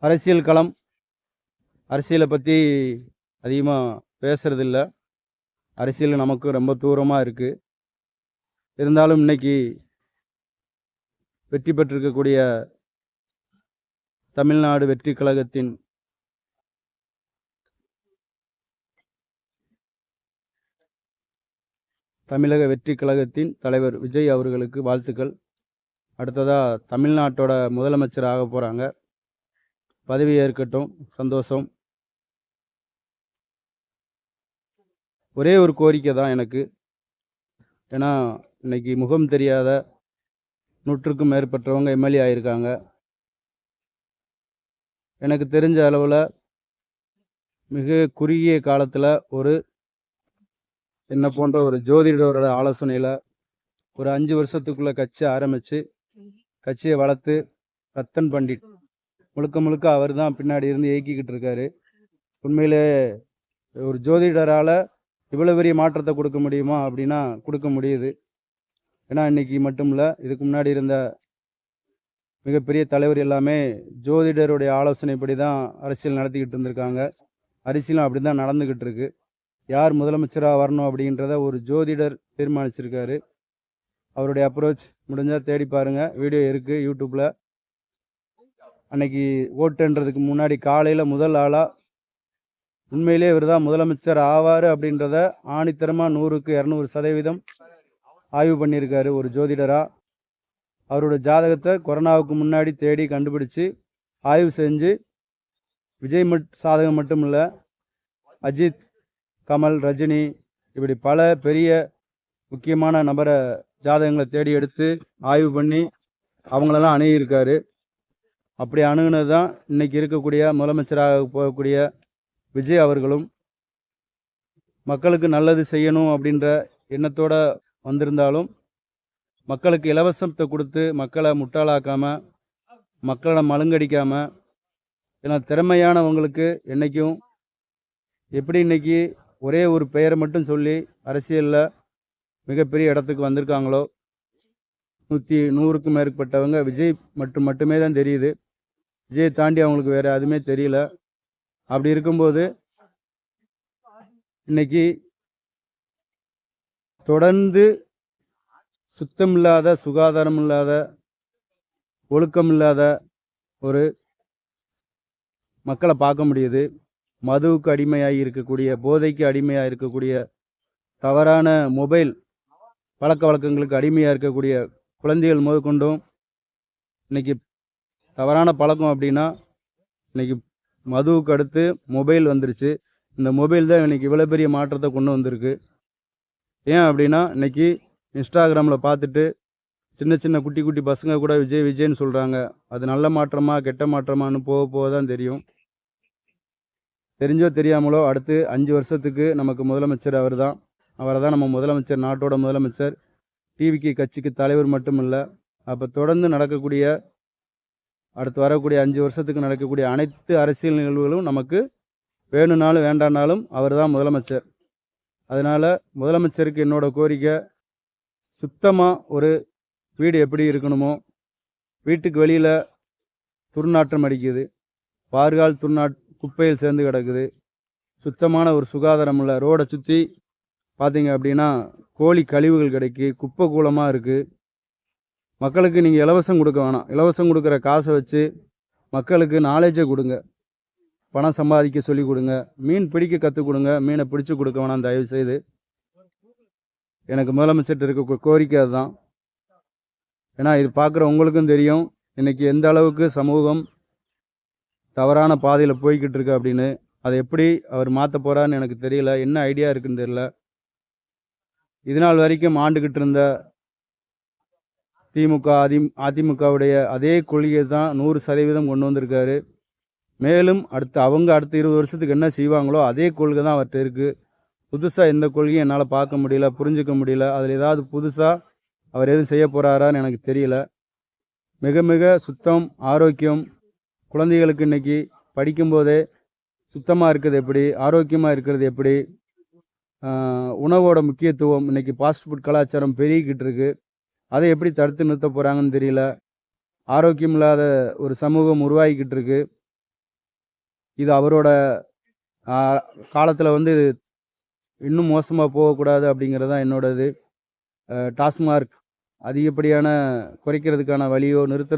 அரசியல் களம், அரசியலை பற்றி அதிகமாக பேசுறதில்ல. அரசியல் நமக்கு ரொம்ப தூரமாக இருக்குது. இருந்தாலும் இன்னைக்கு வெற்றி பெற்றிருக்கக்கூடிய தமிழ்நாடு வெற்றி கழகத்தின் தமிழக வெற்றி கழகத்தின் தலைவர் விஜய் அவர்களுக்கு வாழ்த்துக்கள். அடுத்ததாக தமிழ்நாட்டோட முதலமைச்சர் ஆக போகிறாங்க. பதவி ஏற்கட்டும், சந்தோஷம். ஒரே ஒரு கோரிக்கை தான் எனக்கு. ஏன்னா இன்னைக்கு முகம் தெரியாத 100க்கும் மேற்பட்டவங்க எம்எல்ஏ ஆகியிருக்காங்க. எனக்கு தெரிஞ்ச அளவில் மிக குறுகிய காலத்தில் என்ன போன்ற ஒரு ஜோதிடரோட ஆலோசனையில் ஒரு 5 வருஷத்துக்குள்ளே கட்சி ஆரம்பித்து கட்சியை வளர்த்து ரத்தன் பண்டிட் முழுக்க அவர் தான் பின்னாடி இருந்து இயக்கிக்கிட்டு இருக்காரு. உண்மையிலே ஒரு ஜோதிடரால் இவ்வளோ பெரிய மாற்றத்தை கொடுக்க முடியுமா அப்படின்னா கொடுக்க முடியுது. ஏன்னா இன்றைக்கி மட்டும் இல்லை, இதுக்கு முன்னாடி இருந்த மிகப்பெரிய தலைவர் எல்லாமே ஜோதிடருடைய ஆலோசனைப்படி தான் அரசியல் நடத்திக்கிட்டு இருந்திருக்காங்க. அரசியலும் அப்படி தான் நடந்துக்கிட்டு இருக்கு. யார் முதலமைச்சராக வரணும் அப்படின்றத ஒரு ஜோதிடர் தீர்மானிச்சிருக்காரு. அவருடைய அப்ரோச் முடிஞ்சால் தேடி பாருங்கள், வீடியோ இருக்குது யூடியூப்பில். அன்னைக்கு ஓட்டுன்றதுக்கு முன்னாடி காலையில் முதல் ஆளாக உண்மையிலே இவர் தான் முதலமைச்சர் ஆவார் அப்படின்றத ஆணித்தரமாக 100க்கு 200% ஆய்வு பண்ணியிருக்காரு ஒரு ஜோதிடராக. அவரோட ஜாதகத்தை கொரோனாவுக்கு முன்னாடி தேடி கண்டுபிடிச்சி ஆய்வு செஞ்சு விஜய் சாதகம் மட்டும் இல்லை, அஜித், கமல், ரஜினி இப்படி பல பெரிய முக்கியமான நபரை ஜாதகங்களை தேடி எடுத்து ஆய்வு பண்ணி அவங்களெல்லாம் அணுகியிருக்காரு. அப்படி அணுகுனது தான் இன்றைக்கி இருக்கக்கூடிய முதலமைச்சராக போகக்கூடிய விஜய் அவர்களும் மக்களுக்கு நல்லது செய்யணும் அப்படின்ற எண்ணத்தோடு வந்திருந்தாலும் மக்களுக்கு இலவசத்தை கொடுத்து மக்களை முட்டாளாக்காமல் மக்களை மழுங்கடிக்காமல், ஏன்னா திறமையானவங்களுக்கு என்றைக்கும் எப்படி இன்றைக்கி ஒரே ஒரு பெயரை மட்டும் சொல்லி அரசியலில் மிகப்பெரிய இடத்துக்கு வந்திருக்காங்களோ 100க்கும் மேற்பட்டவங்க விஜய் மட்டுமே தான் தெரியுது. விஜயை தாண்டி அவங்களுக்கு வேறு எதுவுமே தெரியல. அப்படி இருக்கும்போது இன்னைக்கு தொடர்ந்து சுத்தம் இல்லாத, சுகாதாரம் இல்லாத, ஒழுக்கம் இல்லாத ஒரு மக்களை பார்க்க முடியுது. மதுவுக்கு அடிமையாகி இருக்கக்கூடிய, போதைக்கு அடிமையாக இருக்கக்கூடிய, தவறான மொபைல் பழக்க வழக்கங்களுக்கு அடிமையாக இருக்கக்கூடிய குழந்தைகள் முதற்கொண்டும் இன்றைக்கி தவறான பழக்கம் அப்படின்னா இன்றைக்கி மதுவுக்கு அடுத்து மொபைல் வந்துருச்சு. இந்த மொபைல் தான் இன்றைக்கி இவ்வளோ பெரிய மாற்றத்தை கொண்டு வந்திருக்கு. ஏன் அப்படின்னா இன்றைக்கி இன்ஸ்டாகிராமில் பார்த்துட்டு சின்ன குட்டி பசங்க கூட விஜய்னு சொல்கிறாங்க. அது நல்ல மாற்றமா கெட்ட மாற்றமானு போக தான் தெரியும். தெரிஞ்சோ தெரியாமலோ அடுத்து 5 வருஷத்துக்கு நமக்கு முதலமைச்சர் அவரை தான் நம்ம முதலமைச்சர், நாட்டோட முதலமைச்சர். டிவிக்கு கட்சிக்கு தலைவர் மட்டும் இல்லை. அப்போ தொடர்ந்து நடக்கக்கூடிய அடுத்து வரக்கூடிய 5 வருஷத்துக்கு நடக்கக்கூடிய அனைத்து அரசியல் நிகழ்வுகளும் நமக்கு வேணும்னாலும் வேண்டானாலும் அவர் தான் முதலமைச்சர். அதனால் முதலமைச்சருக்கு என்னோடய கோரிக்கை, சுத்தமாக ஒரு வீடு எப்படி இருக்கணுமோ, வீட்டுக்கு வெளியில் துர்நாற்றம் அடிக்குது, பார்கால் குப்பையில் சேர்ந்து கிடக்குது, சுத்தமான ஒரு சுகாதாரம் இல்லை, ரோடை சுற்றி பார்த்தீங்க அப்படின்னா கோழி கழிவுகள் கிடைக்கு, குப்பை கூலமாக இருக்குது. மக்களுக்கு நீங்கள் இலவசம் கொடுக்க வேணாம். இலவசம் கொடுக்குற காசை வச்சு மக்களுக்கு நாலேஜை கொடுங்க, பணம் சம்பாதிக்க சொல்லி கொடுங்க, மீன் பிடிக்க கற்றுக் கொடுங்க, மீனை பிடிச்சி கொடுக்க வேணாம் தயவு செய்து. எனக்கு முதலமைச்சர்கிட்ட இருக்க கோரிக்கை அதுதான். ஏன்னா இது பார்க்குற உங்களுக்கும் தெரியும் இன்றைக்கி எந்த அளவுக்கு சமூகம் தவறான பாதையில் போய்கிட்டு இருக்கு அப்படின்னு. அதை எப்படி அவர் மாற்ற போகிறான்னு எனக்கு தெரியல, என்ன ஐடியா இருக்குன்னு தெரியல. இதுநாள் வரைக்கும் ஆண்டுகிட்டு இருந்த திமுக அதிமுகவுடைய அதே கொள்கையை தான் 100% கொண்டு வந்திருக்காரு. மேலும் அடுத்த 20 வருஷத்துக்கு என்ன செய்வாங்களோ அதே கொள்கை தான் அவர்கிட்ட இருக்குது. புதுசாக எந்த கொள்கையும் என்னால் பார்க்க முடியல, புரிஞ்சிக்க முடியல. அதில் ஏதாவது புதுசாக அவர் எதுவும் செய்ய போகிறாரான்னு எனக்கு தெரியல. மிக சுத்தம், ஆரோக்கியம். குழந்தைகளுக்கு இன்றைக்கி படிக்கும்போதே சுத்தமாக இருக்கிறது எப்படி, ஆரோக்கியமாக இருக்கிறது எப்படி, உணவோட முக்கியத்துவம். இன்றைக்கி ஃபாஸ்ட் ஃபுட் கலாச்சாரம் பெருகிக்கிட்டு இருக்குது. அதை எப்படி தடுத்து நிறுத்த போகிறாங்கன்னு தெரியல. ஆரோக்கியம் இல்லாத ஒரு சமூகம் உருவாகிக்கிட்டு இருக்கு. இது அவரோட காலத்தில் வந்து இன்னும் மோசமாக போகக்கூடாது அப்படிங்கிறது தான் என்னோட இது. டாஸ்மார்க் அதிகப்படியான குறைக்கிறதுக்கான வழியோ நிறுத்துறது